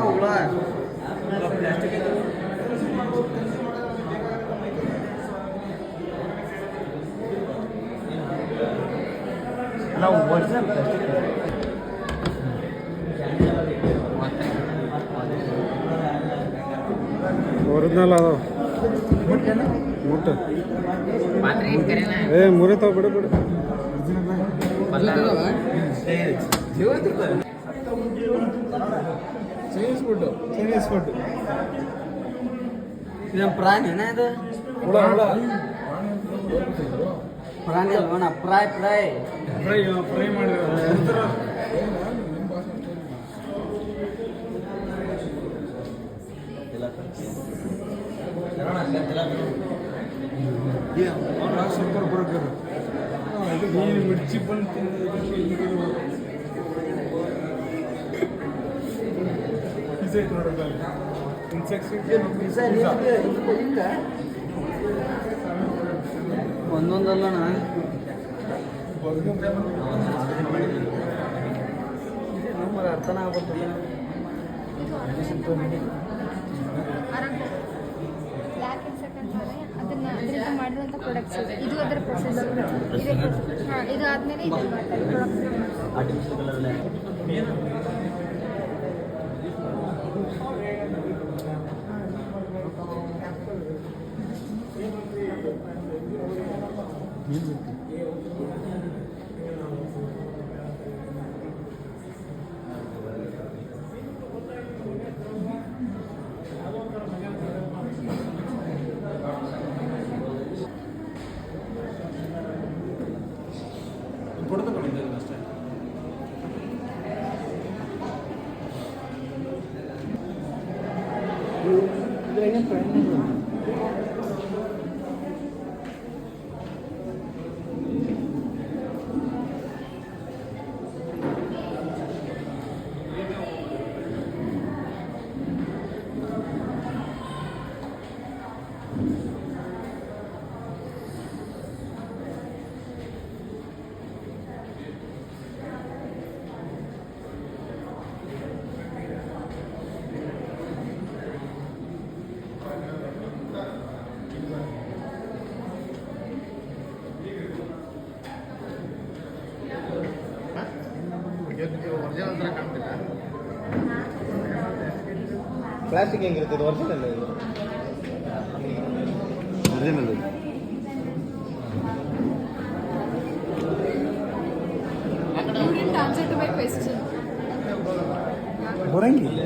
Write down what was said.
ಹುಳ ನಾವು original plastic original ಅದಾವ ಮುಟ್ಟು ಏ ಮುರಿತಾವ ಬಿಡು ಬಿಡು ಚೈನೀಸ್ ಫುಡ್ ಇದು ಪ್ರಾಣಿ ಇದು ಹುಳ ಹುಳ ಪ್ರಾಣಿ ಅಲ್ವಣ ಫ್ರೈ ಫ್ರೈ ಫ್ರೈ ಫ್ರೈ ಮಾಡಿರೋ ಸೂಪರ್ ಬರ್ಗರ್ ಇದು ಮಿರ್ಚಿ ಬಂದು ಒಂದೊಂದಲ್ಲಣ ನಮಗೆ ಅರ್ಥನ ಆಗುತ್ತಿಲ್ಲ ಅದನ್ನ ಮಾಡಿರುವಂಥ ಪ್ರಾಡಕ್ಟ್ಸ್ ಇದು ಅದರ ಪ್ರೊಸೆಸ್ ಇದು ಆದಮೇಲೆ ಇದು ಮಾಡ್ತಾರೆ ಪ್ಲಾಸ್ಟಿಕ್ ಹೆಂಗಿರುತ್ತೆ ಇದು original original answer to my question. ಬರಂಗಿಲ್ಲ